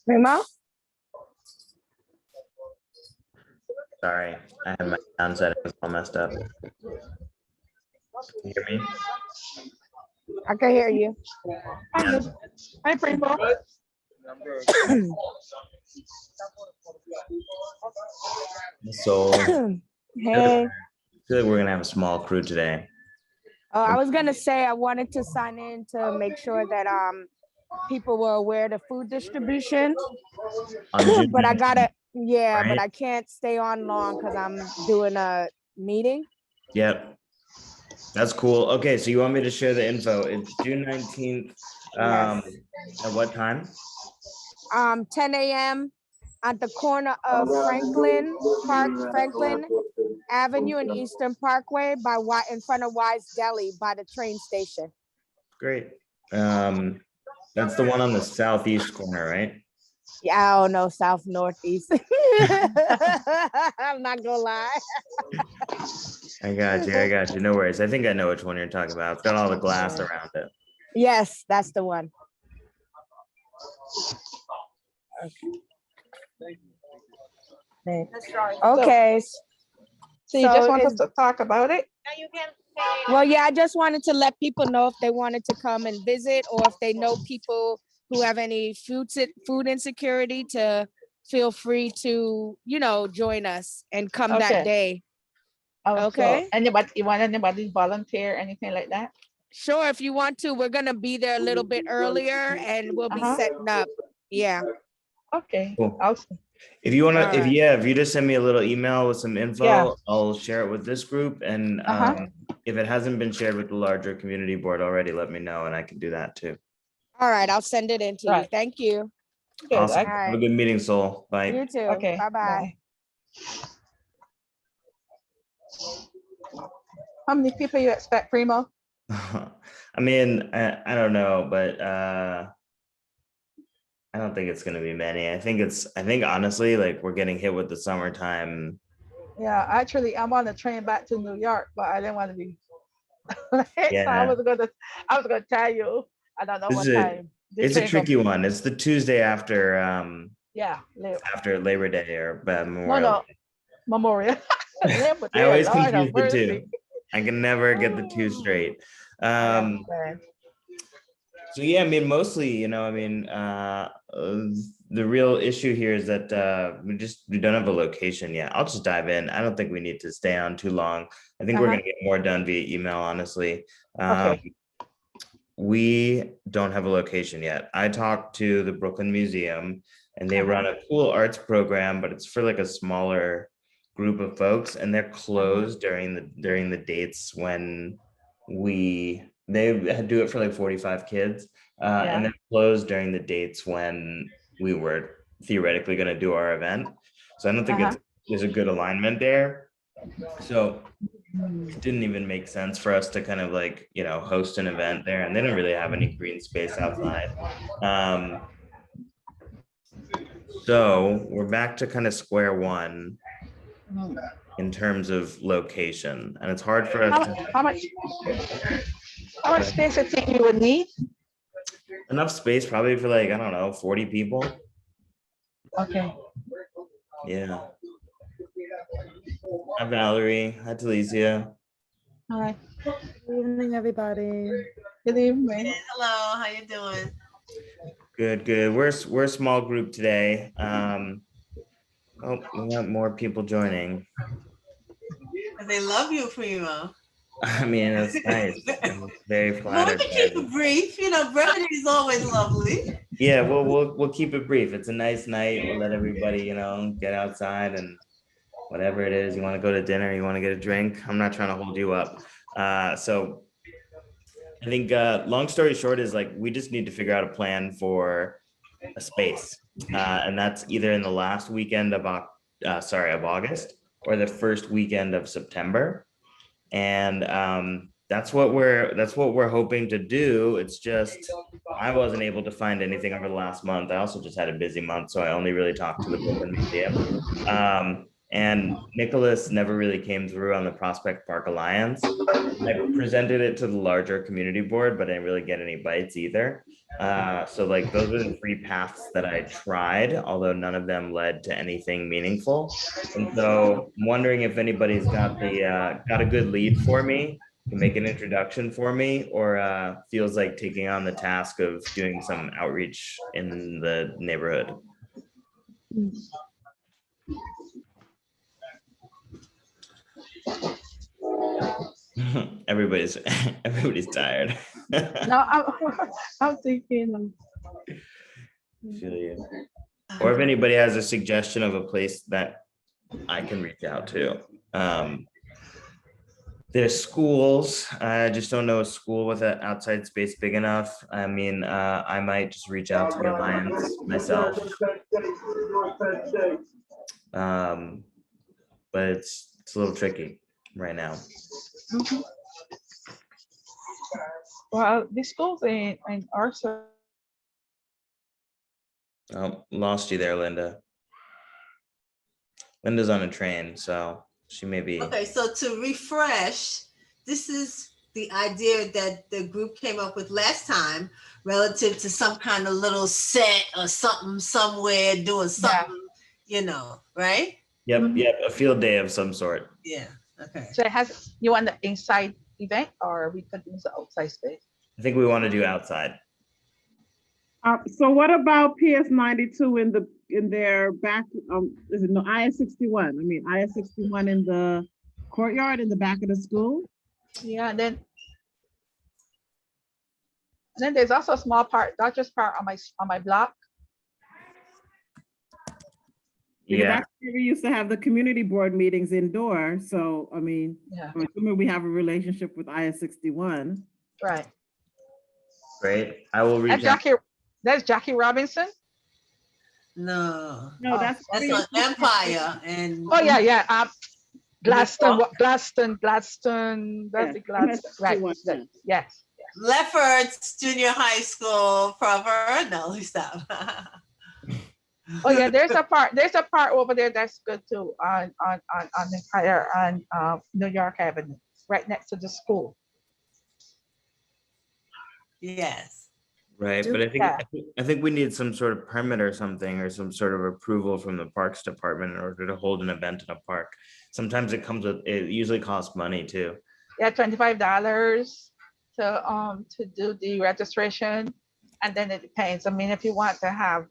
Remo? Sorry, I had my sound settings all messed up. Can you hear me? I can hear you. Hi, Primo. So I Hey. feel like we're gonna have a small crew today. Oh, I was gonna say I wanted to sign in to make sure that people were aware of the food distribution. On June But I 19th, gotta, yeah, but right? I can't stay on long because I'm doing a meeting. Yep. That's cool. Okay, so you want me to share the info? It's June 19th. At what time? 10 a.m. at the corner of Franklin Avenue and Eastern Parkway in front of Wise Deli by the train station. Great. That's the one on the southeast corner, right? Yeah, I don't know, south northeast. I'm not gonna lie. I got you. No worries. I think I know which one you're talking about. It's got all the glass around it. Yes, that's the one. Okay. So you just want us to talk about it? Well, yeah, I just wanted to let people know if they wanted to come and visit, or if they know people who have any food insecurity, to feel free to, join us and come that day. Okay. So you want anybody volunteer, anything like that? Sure, if you want to. We're gonna be there a little bit earlier and we'll be setting up. Yeah. Okay. Cool. Awesome. If you want to, All right. if you just send me a little email with some info, Yeah. I'll share it with this group. And if it hasn't been shared with the larger community board already, let me know and I can do that too. All right, I'll send it in to you. Thank you. Good. Awesome. All Have a right. good meeting, Soul. Bye. You too. Okay. Bye-bye. How many people you expect, Primo? I mean, I don't know, but I don't think it's gonna be many. I think honestly, like we're getting hit with the summertime. Yeah, actually, I'm on the train back to New York, but I didn't want to be late. So Yeah. I was gonna tell you. I don't know what time. It's a tricky one. It's the Tuesday after after Labor Day or Memorial Day. Memorial. Labor I Day, always Lord confuse have the mercy. two. I can never get the two straight. So yeah, I mean, mostly, the real issue here is that we don't have a location yet. I'll just dive in. I don't think we need to stay on too long. I think we're gonna get more done via email, honestly. We don't have a location yet. I talked to the Brooklyn Museum and they run a cool arts program, but it's for like a smaller group of folks, and they're closed during the dates when they do it for like 45 kids, and they're closed during the dates when we were theoretically going to do our event. So I don't think there's a good alignment there. So it didn't even make sense for us to kind of like, host an event there, and they don't really have any green space outside. So we're back to kind of square one in terms of location, and it's hard for us. How much space do you think you would need? Enough space probably for like, I don't know, 40 people. Okay. Yeah. Hi, Valerie. Hi, Talicia. Hi. Good evening, everybody. Good evening. Hello, how you doing? Good. We're a small group today. Oh, we got more people joining. They love you, Primo. I mean, that's nice. I'm very Well, we flattered. can by keep this. it brief. You know, brevity is always lovely. Yeah, we'll keep it brief. It's a nice night. We'll let everybody, get outside and whatever it is. You want to go to dinner, you want to get a drink. I'm not trying to hold you up. So I think long story short is like we just need to figure out a plan for a space. And that's either in the last weekend of August or the first weekend of September. And that's what we're hoping to do. It's just I wasn't able to find anything over the last month. I also just had a busy month, so I only really talked to the Brooklyn Museum. And Nicholas never really came through on the Prospect Park Alliance. I presented it to the larger community board, but I didn't really get any bites either. So like those are the three paths that I tried, although none of them led to anything meaningful. And so I'm wondering if anybody's got a good lead for me, can make an introduction for me, or feels like taking on the task of doing some outreach in the neighborhood. Everybody's tired. No, I'm thinking. Feel you. Or if anybody has a suggestion of a place that I can reach out to. There's schools. I just don't know a school with an outside space big enough. I mean, I might just reach out to the Alliance myself. But it's a little tricky right now. Mhm. Well, the schools in Arthur. Oh, lost you there, Linda. Linda's on a train, so she may be. Okay, so to refresh, this is the idea that the group came up with last time relative to some kind of little set or something somewhere doing something, right? Yep, Mhm. yep, a field day of some sort. Yeah, okay. So you want the inside event or we could use the outside space? I think we want to do outside. So what about PS 92 in their back? Is it no IS 61? I mean IS 61 in the courtyard in the back of the school. Yeah, and then there's also a small part, Dodgers Park on my block. Because Yeah, that's where we used to have the community board meetings indoor. So I mean, Yeah, I'm assuming we have a relationship with IS 61. right. great. I will That's reach out. Jackie Robinson. No, No, Oh, that's that's on Empire and. Oh yeah. Gladstone, Oh. Gladstone. That's the Gladstone. Right. MS61, Yes. Lefferts Junior High School proper. No, stop. Oh yeah, there's a part over there that's good too on Empire on New York Avenue, right next to the school. Yes. Right, but Yeah. I think we need some sort of permit or something, or some sort of approval from the Parks Department in order to hold an event in a park. Sometimes it usually costs money too. Yeah, $25 to do the registration, and then it depends. I mean, if you want to have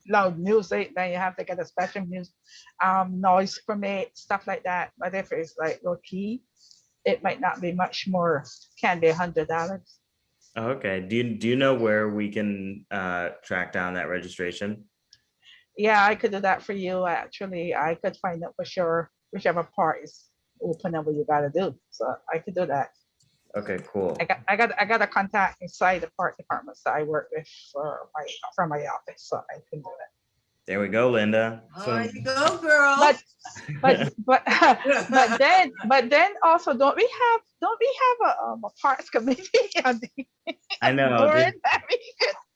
loud music, then you have to get a special noise permit, stuff like that. But if it's like low key, it might not be much more. Can be $100. Okay, do you know where we can track down that registration? Yeah, I could do that for you. Actually, I could find out for sure whichever part is open and what you gotta do. So I could do that. Okay, cool. I got a contact inside the park departments that I work with from my office, so I can do that. There we go, Linda. There you go, girl. But then also don't we have a parks committee on the I know board?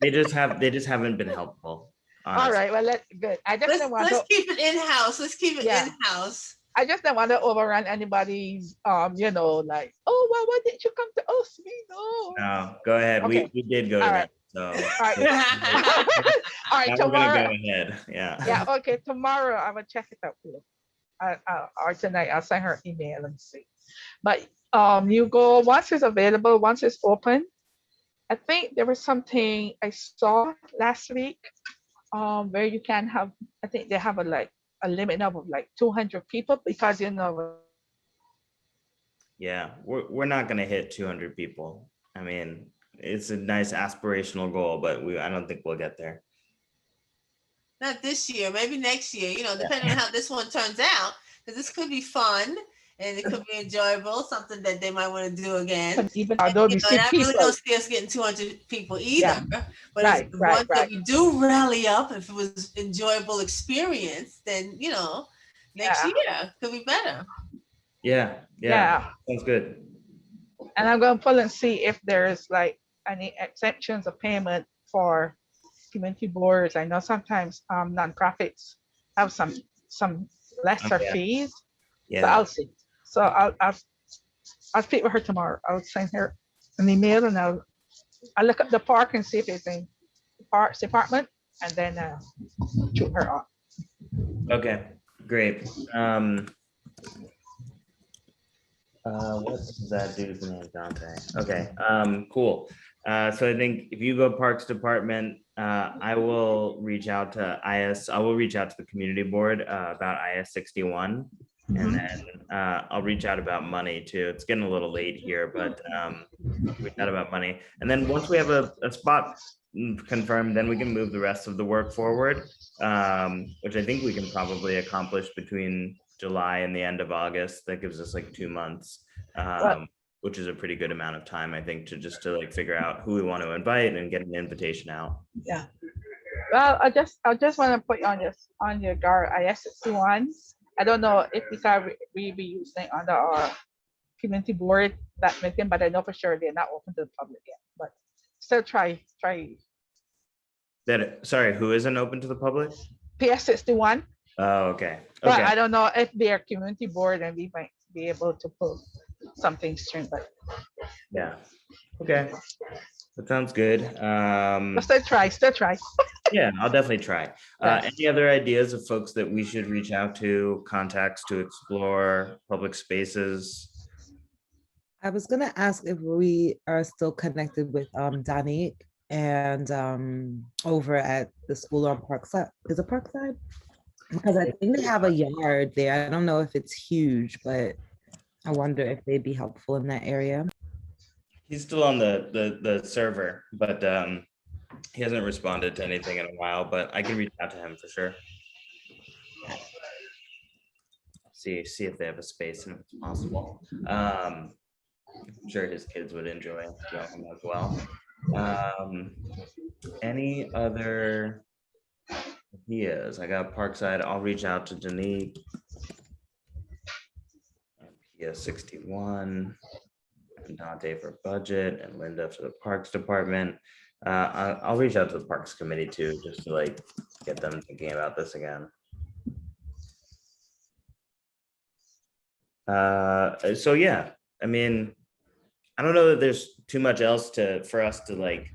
they just haven't been helpful. All Honestly. right, well good. I just don't want Let's to. keep it in-house. Let's keep it Yeah. in-house. I just don't want to overrun anybody's like, oh well, why didn't you come to us? We know. No, go ahead. Okay. We did go to All that. right. So All right. All right, now we're gonna tomorrow. go ahead. Yeah. Yeah, okay. Tomorrow I will check it out for you. Or tonight I'll send her an email and see. But you go once it's available, once it's open. I think there was something I saw last week where you can have. I think they have a a limit of like 200 people because, you know, Yeah, we're not gonna hit 200 people. I mean, it's a nice aspirational goal, but I don't think we'll get there. Not this year, maybe next year, depending on how this one turns out, because this could be fun and it could be enjoyable, something that they might want to do again. even although And we see I really people, don't see us getting 200 people either. But Right, if the right, ones that right. we do rally up, if it was enjoyable experience, then next Yeah. year could be better. Yeah, yeah. sounds good. And I'm going to pull and see if there's like any exceptions of payment for community boards. I know sometimes nonprofits have some lesser Yeah. fees. So Yeah, I'll see. So I'll speak with her tomorrow. I'll send her an email and I'll look at the park and see if it's in the Parks Department, and then shoot her off. okay, great. What does that do to me, Dante? Okay, cool. So I think if you go Parks Department, I will reach out to I will reach out to the community board about IS 61. And then I'll reach out about money too. It's getting a little late here, but reach out about money. And then once we have a spot confirmed, then we can move the rest of the work forward, which I think we can probably accomplish between July and the end of August. That gives us like 2 months, which is a pretty good amount of time, I think, to like figure out who we want to invite and get an invitation out. Yeah. Well, I just want to put on your guard IS 61. I don't know if we be using under our community board that meeting, but I know for sure they're not open to the public yet. But still try. Sorry, who isn't open to the public? PS 61. Oh, okay. But Okay. I don't know if they're community board and we might be able to pull something string, but Yeah. Okay. That sounds good. still try. Yeah, I'll definitely try. Yes. Any other ideas of folks that we should reach out to, contacts to explore public spaces? I was gonna ask if we are still connected with Donique and over at the school on Parkside. Is it Parkside? Because I think they have a yard there. I don't know if it's huge, but I wonder if they'd be helpful in that area. He's still on the server, but he hasn't responded to anything in a while, but I can reach out to him for sure. See if they have a space and if it's possible. I'm sure his kids would enjoy him as well. Any other ideas? I got Parkside. I'll reach out to Danique. PS 61. And Dante for budget, and Linda for the Parks Department. I'll reach out to the Parks Committee too, just to like get them thinking about this again. So yeah, I mean, I don't know that there's too much else for us to like,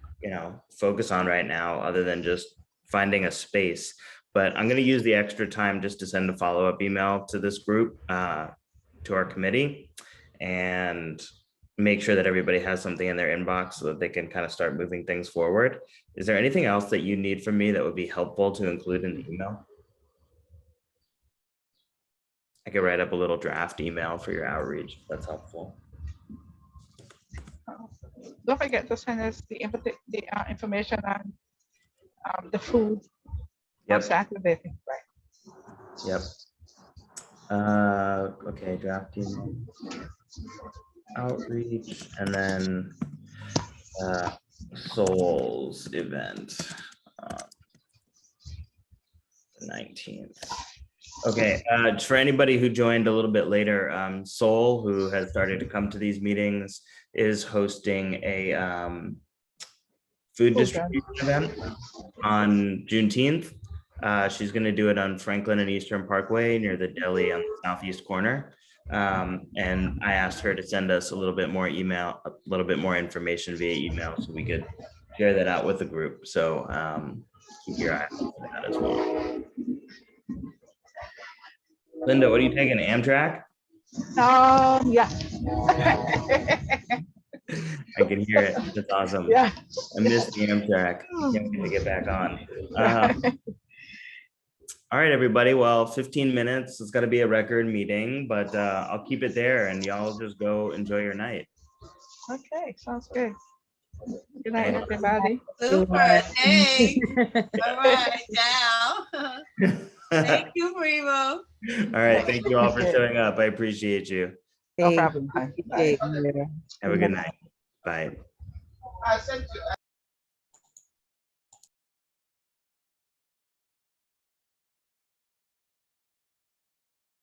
focus on right now, other than just finding a space. But I'm going to use the extra time just to send a follow-up email to this group, to our committee, and make sure that everybody has something in their inbox so that they can kind of start moving things forward. Is there anything else that you need from me that would be helpful to include in the email? I could write up a little draft email for your outreach, if that's helpful. Don't forget to send us the information on the food on Yep. Saturday, right? Yep. Okay, draft email. Outreach, and then Souls event, the 19th. Okay, for anybody who joined a little bit later, Soul, who has started to come to these meetings, is hosting a food distribution event on Juneteenth. She's going to do it on Franklin and Eastern Parkway near the deli on the southeast corner. And I asked her to send us a little bit more information via email so we could share that out with the group. So keep your eye out for that as well. Linda, what are you taking, Amtrak? Yeah. I can hear it. That's awesome. Yeah. I missed the Amtrak. Can't wait to get back on. All right, everybody. Well, 15 minutes. It's got to be a record meeting, but I'll keep it there and y'all just go enjoy your night. Okay, sounds good. Good night, everybody. Super, thanks. All right, ciao. Thank you, Primo. All right. Thank you all for showing up. I appreciate you. No Hey, problem. Bye. appreciate you. Have a good night. Bye.